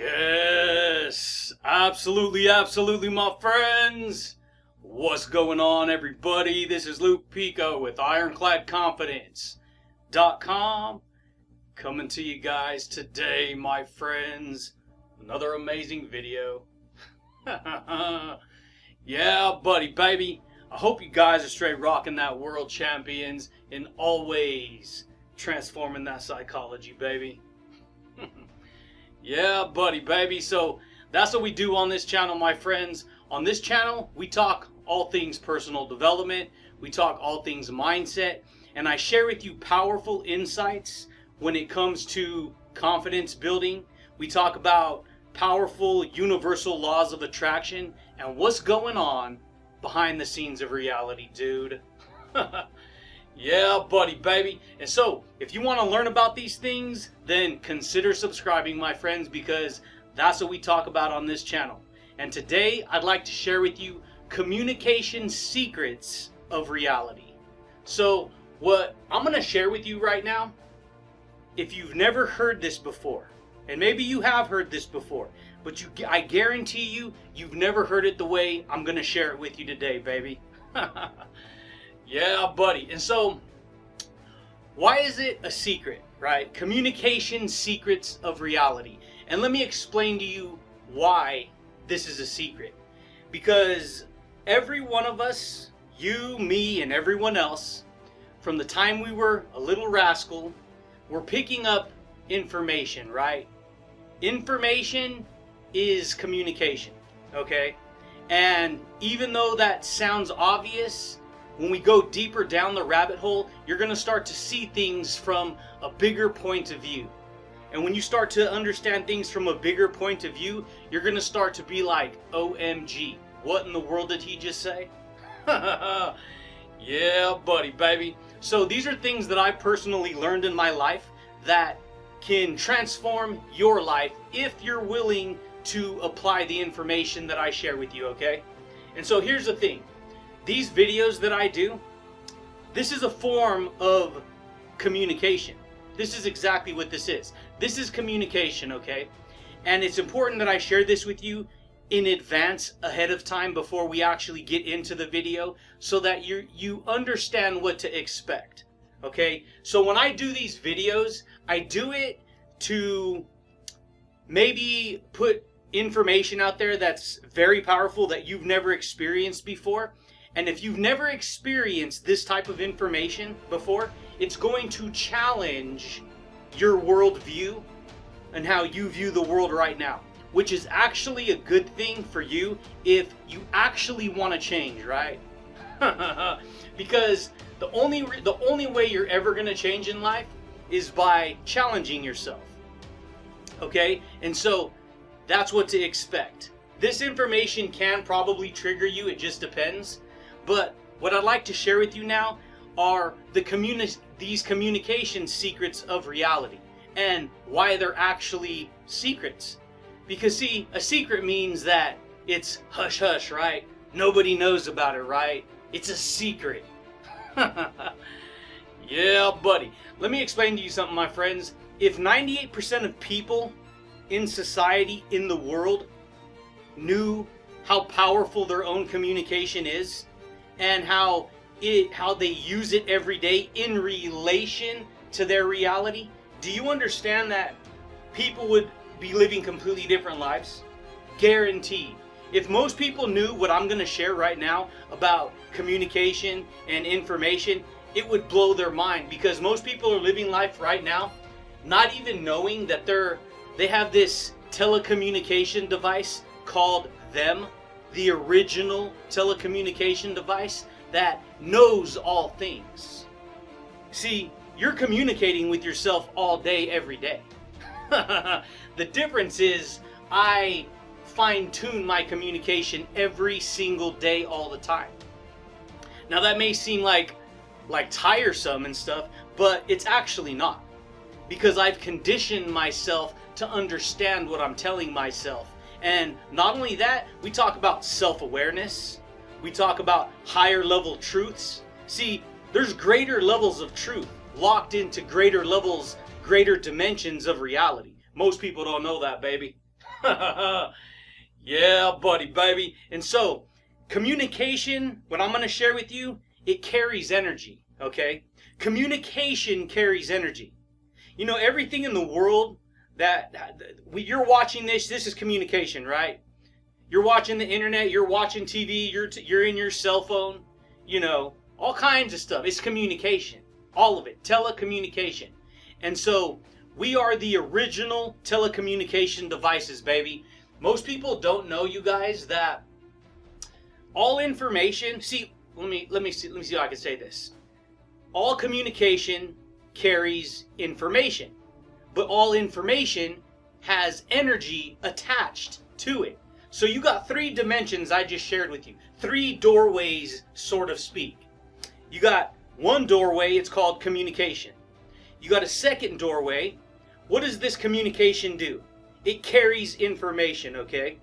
Yes, absolutely, my friends. What's going on, everybody? This is Luke Pico with IroncladConfidence.com coming to you guys today, my friends. Another amazing video. Yeah, buddy, baby. I hope you guys are straight rocking that world champions and always transforming that psychology, baby. Yeah, buddy, baby. So that's what we do on this channel, my friends. On this channel, we talk all things personal development. We talk all things mindset. And I share with you powerful insights when it comes to confidence building. We talk about powerful universal laws of attraction and what's going on behind the scenes of reality, dude. Yeah, buddy, baby. And so, if you want to learn about these things, then consider subscribing, my friends, because that's what we talk about on this channel. And today, I'd like to share with you communication secrets of reality. So, what I'm going to share with you right now, if you've never heard this before, and maybe you have heard this before, but I guarantee you've never heard it the way I'm going to share it with you today, baby. Yeah, buddy. And so, why is it a secret, right? Communication secrets of reality. And let me explain to you why this is a secret. Because every one of us, you, me, and everyone else, from the time we were a little rascal, we're picking up information, right? Information is communication, okay? And even though that sounds obvious, when we go deeper down the rabbit hole, you're going to start to see things from a bigger point of view. And when you start to understand things from a bigger point of view, you're going to start to be like, OMG, what in the world did he just say? Yeah, buddy, baby. So these are things that I personally learned in my life that can transform your life if you're willing to apply the information that I share with you, okay? And so here's the thing. These videos that I do, this is a form of communication. This is exactly what this is. This is communication, okay? And it's important that I share this with you in advance, ahead of time, before we actually get into the video, so that you understand what to expect, okay? So when I do these videos, I do it to maybe put information out there that's very powerful that you've never experienced before. And if you've never experienced this type of information before, it's going to challenge your worldview and how you view the world right now, which is actually a good thing for you if you actually want to change, right? Because the only way you're ever going to change in life is by challenging yourself, okay? And so that's what to expect. This information can probably trigger you, it just depends. But what I'd like to share with you now are these communication secrets of reality and why they're actually secrets. Because see, a secret means that it's hush hush, right? Nobody knows about it, right? It's a secret. Yeah, buddy. Let me explain to you something, my friends. If 98% of people in society, in the world, knew how powerful their own communication is, and how they use it every day in relation to their reality, do you understand that people would be living completely different lives? Guaranteed. If most people knew what I'm going to share right now about communication and information, it would blow their mind, because most people are living life right now not even knowing that they have this telecommunication device called them, the original telecommunication device that knows all things. See, you're communicating with yourself all day, every day. The difference is I fine-tune my communication every single day, all the time. Now that may seem like tiresome and stuff, but it's actually not. Because I've conditioned myself to understand what I'm telling myself. And not only that, we talk about self-awareness. We talk about higher level truths. See, there's greater levels of truth locked into greater levels, greater dimensions of reality. Most people don't know that, baby. Yeah, buddy, baby. And so, communication, what I'm going to share with you, it carries energy, okay? Communication carries energy. You know, everything in the world you're watching this is communication, right? You're watching the internet, you're watching TV, you're in your cell phone, you know, all kinds of stuff. It's communication. All of it. Telecommunication. And so, we are the original telecommunication devices, baby. Most people don't know, you guys, that all information, let me see how I can say this. All communication carries information, but all information has energy attached to it. So you got 3 dimensions I just shared with you. 3 doorways, sort of speak. You got one doorway, it's called communication. You got a second doorway. What does this communication do? It carries information, okay?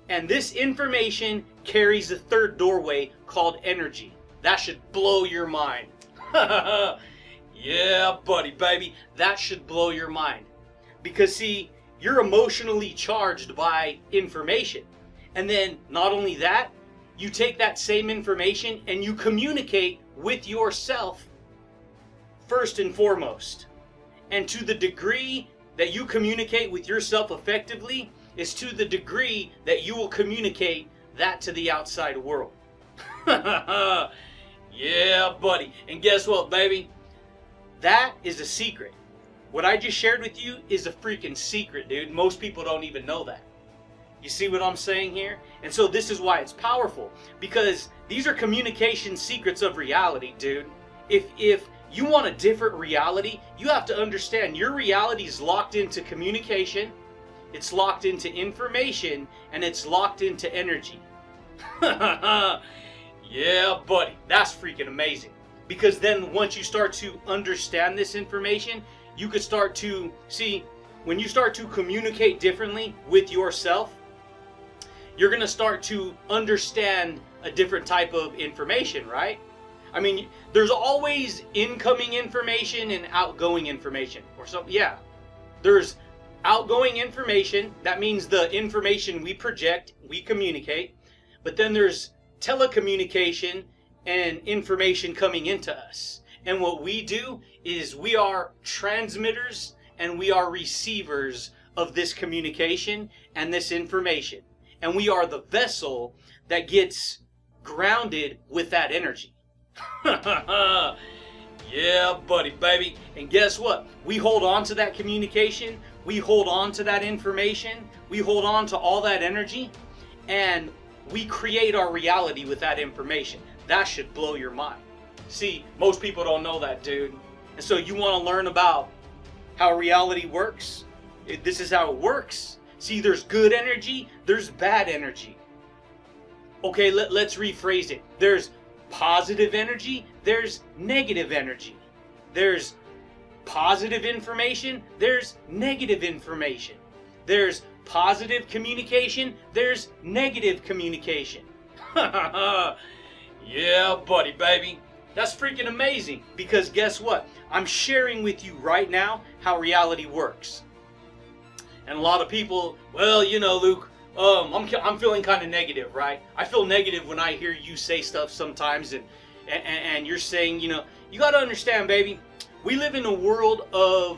And this information carries a third doorway called energy. That should blow your mind. Yeah, buddy, baby. That should blow your mind. Because, see, you're emotionally charged by information. And then, not only that, you take that same information and you communicate with yourself first and foremost. And to the degree that you communicate with yourself effectively is to the degree that you will communicate that to the outside world. Yeah, buddy. And guess what, baby? That is a secret. What I just shared with you is a freaking secret, dude. Most people don't even know that. You see what I'm saying here? And so this is why it's powerful. Because these are communication secrets of reality, dude. If you want a different reality, you have to understand your reality is locked into communication, it's locked into information, and it's locked into energy. Yeah, buddy, that's freaking amazing. Because then once you start to understand this information, you could start to see, when you start to communicate differently with yourself, you're going to start to understand a different type of information, right? I mean, there's always incoming information and outgoing information. Or so, yeah. There's outgoing information. That means the information we project, we communicate. But then there's telecommunication and information coming into us. And what we do is we are transmitters and we are receivers of this communication and this information. And we are the vessel that gets grounded with that energy. Yeah, buddy, baby. And guess what? We hold on to that communication. We hold on to that information. We hold on to all that energy. And we create our reality with that information. That should blow your mind. See, most people don't know that, dude. And so you want to learn about how reality works? This is how it works. See, there's good energy. There's bad energy. Okay, let's rephrase it. There's positive energy, there's negative energy. There's positive information, there's negative information. There's positive communication, there's negative communication. Yeah, buddy, baby. That's freaking amazing. Because guess what? I'm sharing with you right now how reality works. And a lot of people, well, you know, Luke, I'm feeling kind of negative, right? I feel negative when I hear you say stuff sometimes, and you're saying, you know, you got to understand, baby, we live in a world of,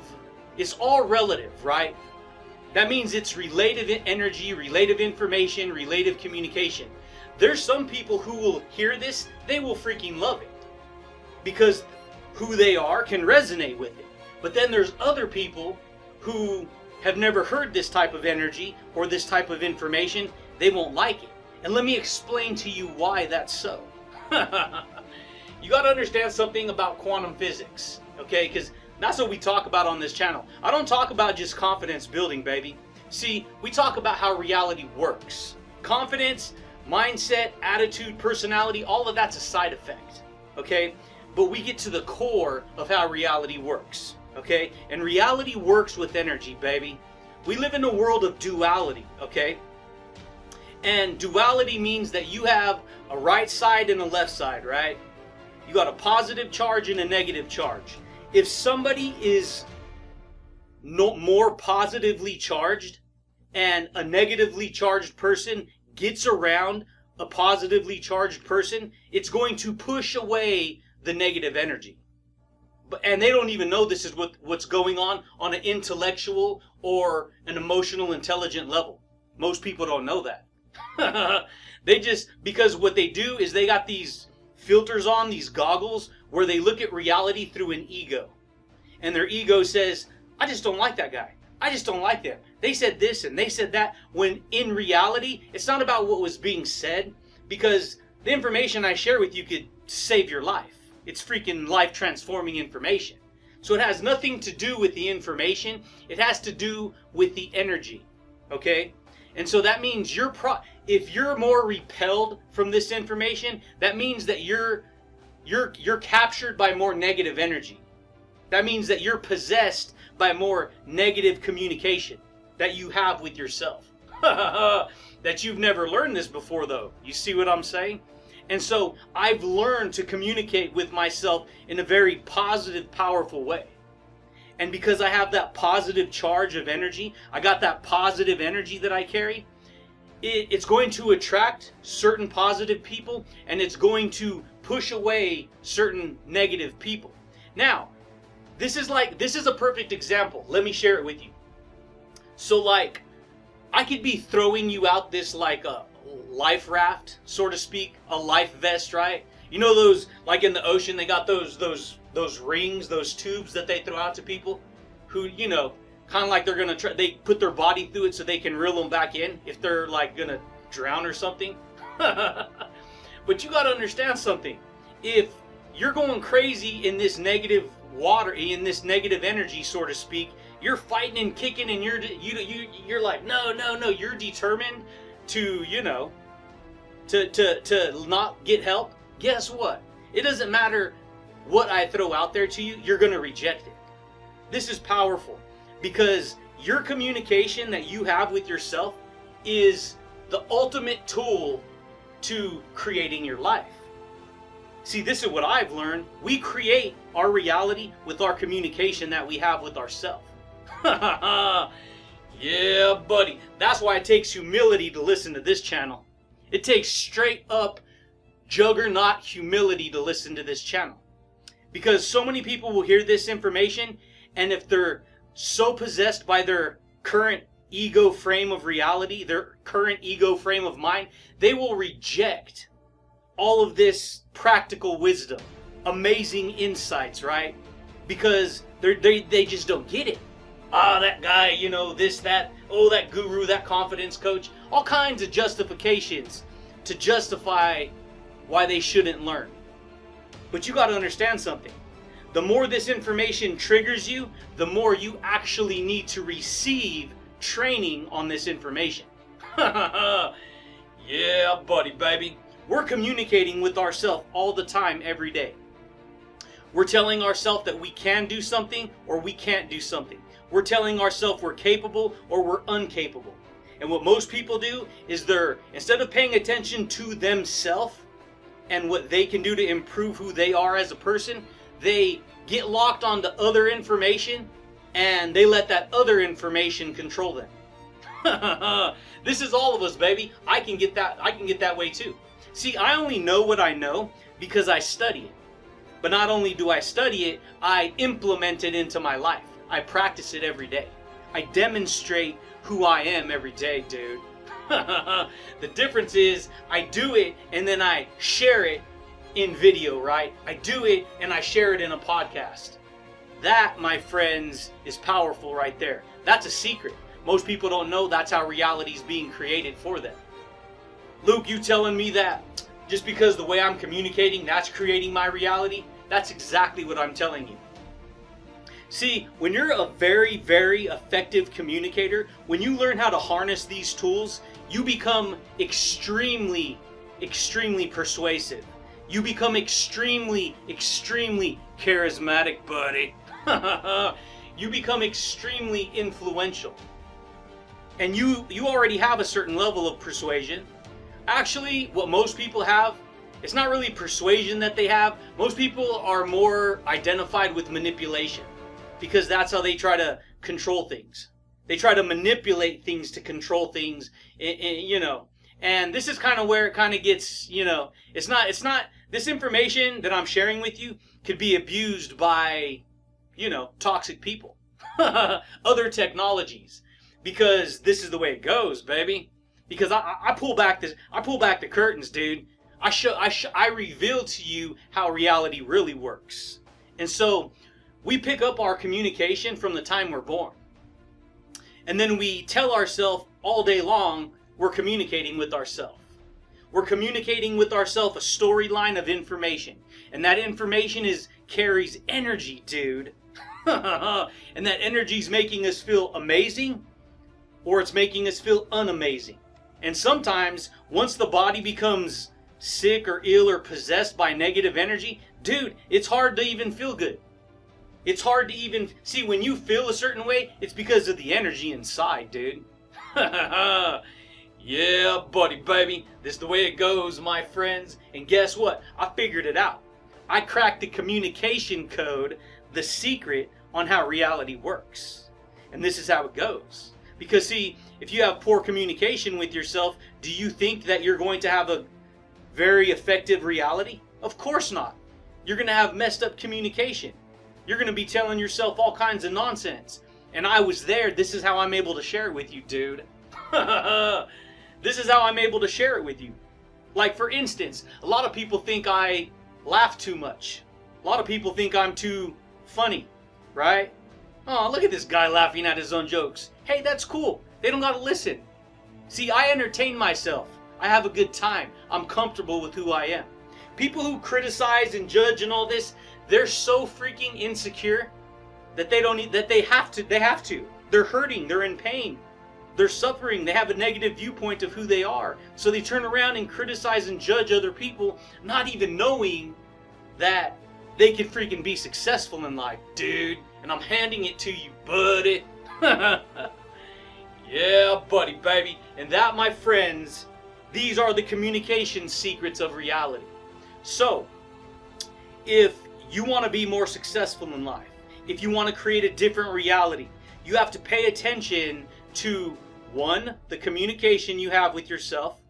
it's all relative, right? That means it's relative energy, relative information, relative communication. There's some people who will hear this, they will freaking love it. Because who they are can resonate with it. But then there's other people who have never heard this type of energy or this type of information, they won't like it. And let me explain to you why that's so. You got to understand something about quantum physics, okay? Because that's what we talk about on this channel. I don't talk about just confidence building, baby. See, we talk about how reality works. Confidence, mindset, attitude, personality, all of that's a side effect, okay? But we get to the core of how reality works. Okay? And reality works with energy, baby. We live in a world of duality, okay? And duality means that you have a right side and a left side, right? You got a positive charge and a negative charge. If somebody is more positively charged and a negatively charged person gets around a positively charged person, it's going to push away the negative energy. And they don't even know this is what's going on an intellectual or an emotional intelligent level. Most people don't know that. They just, because what they do is they got these filters on, these goggles, where they look at reality through an ego. And their ego says, I just don't like that guy. I just don't like them. They said this and they said that. When in reality, it's not about what was being said, because the information I share with you could save your life. It's freaking life transforming information. So it has nothing to do with the information. It has to do with the energy. Okay? And so that means if you're more repelled from this information, that means that you're captured by more negative energy. That means that you're possessed by more negative communication that you have with yourself. That you've never learned this before, though. You see what I'm saying? And so I've learned to communicate with myself in a very positive, powerful way. And because I have that positive charge of energy, I got that positive energy that I carry, it's going to attract certain positive people, and it's going to push away certain negative people. Now, this is a perfect example. Let me share it with you. So like, I could be throwing you out this like a life raft, so to speak, a life vest, right? You know those, like in the ocean, they got those rings, those tubes that they throw out to people who, you know, kind of like they're going to try, they put their body through it so they can reel them back in if they're like going to drown or something. But you got to understand something. If you're going crazy in this negative water, in this negative energy, so to speak, you're fighting and kicking, and you're like, no, you're determined to, you know, to not get help. Guess what? It doesn't matter what I throw out there to you, you're going to reject it. This is powerful, because your communication that you have with yourself is the ultimate tool to creating your life. See, this is what I've learned. We create our reality with our communication that we have with ourselves. Yeah, buddy. That's why it takes humility to listen to this channel. It takes straight up juggernaut humility to listen to this channel. Because so many people will hear this information, and if they're so possessed by their current ego frame of reality, their current ego frame of mind, they will reject all of this practical wisdom, amazing insights, right? Because they just don't get it. That guy, you know, this, that, oh, that guru, that confidence coach, all kinds of justifications to justify why they shouldn't learn. But you got to understand something. The more this information triggers you, the more you actually need to receive training on this information. Yeah, buddy, baby. We're communicating with ourselves all the time, every day. We're telling ourselves that we can do something or we can't do something. We're telling ourselves we're capable or we're incapable. And what most people do is instead of paying attention to themselves and what they can do to improve who they are as a person, they get locked onto other information and they let that other information control them. This is all of us, baby. I can get that way too. See, I only know what I know because I study it. But not only do I study it, I implement it into my life. I practice it every day. I demonstrate who I am every day, dude. The difference is I do it and then I share it in video, right? I do it and I share it in a podcast. That, my friends, is powerful right there. That's a secret. Most people don't know that's how reality is being created for them. Luke, you telling me that just because the way I'm communicating, that's creating my reality? That's exactly what I'm telling you. See, when you're a very, very effective communicator, when you learn how to harness these tools, you become extremely, extremely persuasive. You become extremely, extremely charismatic, buddy. You become extremely influential. And you already have a certain level of persuasion. Actually, what most people have, it's not really persuasion that they have. Most people are more identified with manipulation, because that's how they try to control things. They try to manipulate things to control things, you know. And this is kind of where it kind of gets, you know, it's not, this information that I'm sharing with you could be abused by, you know, toxic people, other technologies, because this is the way it goes, baby. Because I pull back the curtains, dude. I reveal to you how reality really works. And so we pick up our communication from the time we're born. And then we tell ourselves all day long we're communicating with ourselves. We're communicating with ourselves a storyline of information. And that information carries energy, dude. And that energy's making us feel amazing, or it's making us feel unamazing. And sometimes, once the body becomes sick or ill or possessed by negative energy, dude, it's hard to even feel good. It's hard to even see when you feel a certain way, it's because of the energy inside, dude. Yeah, buddy, baby. This is the way it goes, my friends. And guess what? I figured it out. I cracked the communication code, the secret on how reality works. And this is how it goes. Because see, if you have poor communication with yourself, do you think that you're going to have a very effective reality? Of course not. You're going to have messed up communication. You're going to be telling yourself all kinds of nonsense. And I was there. This is how I'm able to share it with you, dude. This is how I'm able to share it with you. Like, for instance, a lot of people think I laugh too much. A lot of people think I'm too funny, right? Oh, look at this guy laughing at his own jokes. Hey, that's cool. They don't gotta listen. See, I entertain myself. I have a good time. I'm comfortable with who I am. People who criticize and judge and all this, they're so freaking insecure that they have to. They're hurting, they're in pain. They're suffering, they have a negative viewpoint of who they are. So they turn around and criticize and judge other people, not even knowing that they can freaking be successful in life, dude. And I'm handing it to you, buddy. Yeah, buddy, baby. And that, my friends, these are the communication secrets of reality. So, if you want to be more successful in life, if you want to create a different reality, you have to pay attention to 1, the communication you have with yourself,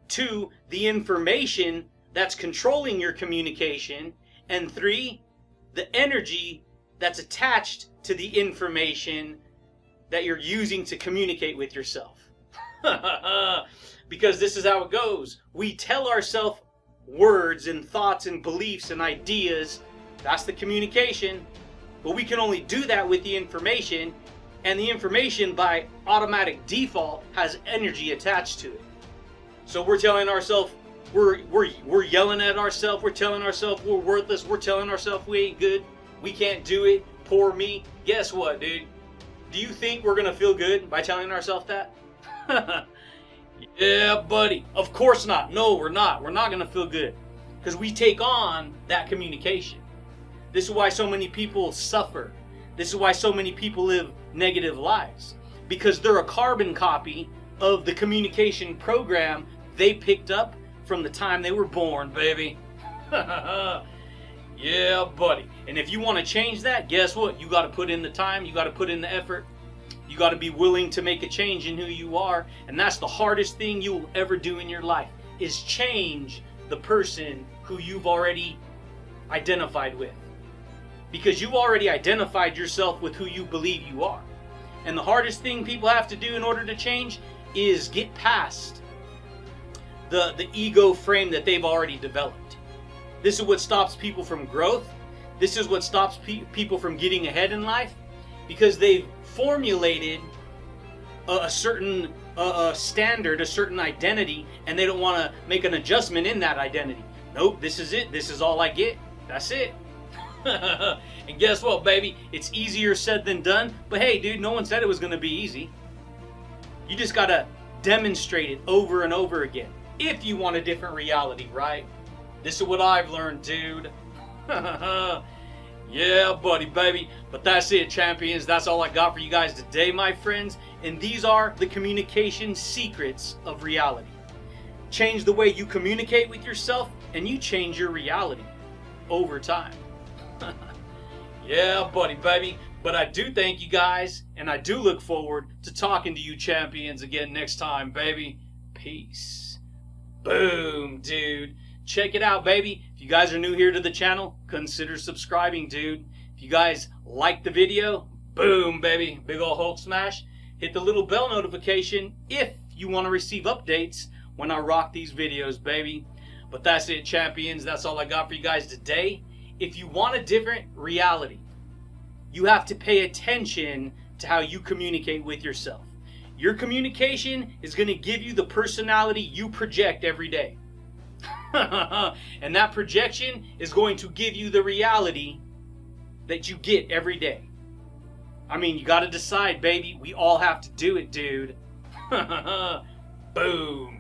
2, the information that's controlling your communication, and 3, the energy that's attached to the information that you're using to communicate with yourself. Because this is how it goes. We tell ourselves words and thoughts and beliefs and ideas. That's the communication. But we can only do that with the information, and the information by automatic default has energy attached to it. So we're telling ourselves, we're yelling at ourselves, we're telling ourselves we're worthless, we're telling ourselves we ain't good, we can't do it, poor me. Guess what, dude? Do you think we're gonna feel good by telling ourselves that? Yeah, buddy. Of course not. No, we're not. We're not gonna feel good. Because we take on that communication. This is why so many people suffer. This is why so many people live negative lives. Because they're a carbon copy of the communication program they picked up from the time they were born, baby. Yeah, buddy. And if you want to change that, guess what? You got to put in the time. You got to put in the effort. You got to be willing to make a change in who you are. And that's the hardest thing you will ever do in your life, is change the person who you've already identified with. Because you've already identified yourself with who you believe you are. And the hardest thing people have to do in order to change is get past the ego frame that they've already developed. This is what stops people from growth. This is what stops people from getting ahead in life, because they've formulated a certain standard, a certain identity, and they don't want to make an adjustment in that identity. Nope, this is it. This is all I get. That's it. And guess what, baby? It's easier said than done. But hey, dude, no one said it was going to be easy. You just got to demonstrate it over and over again if you want a different reality, right? This is what I've learned, dude. Yeah, buddy, baby. But that's it, champions. That's all I got for you guys today, my friends. And these are the communication secrets of reality. Change the way you communicate with yourself, and you change your reality over time. Yeah, buddy, baby. But I do thank you guys, and I do look forward to talking to you champions again next time, baby. Peace. Boom, dude. Check it out, baby. If you guys are new here to the channel, consider subscribing, dude. If you guys like the video, boom, baby. Big ol' Hulk smash. Hit the little bell notification if you want to receive updates when I rock these videos, baby. But that's it, champions. That's all I got for you guys today. If you want a different reality, you have to pay attention to how you communicate with yourself. Your communication is going to give you the personality you project every day. And that projection is going to give you the reality that you get every day. I mean, you got to decide, baby. We all have to do it, dude. Boom.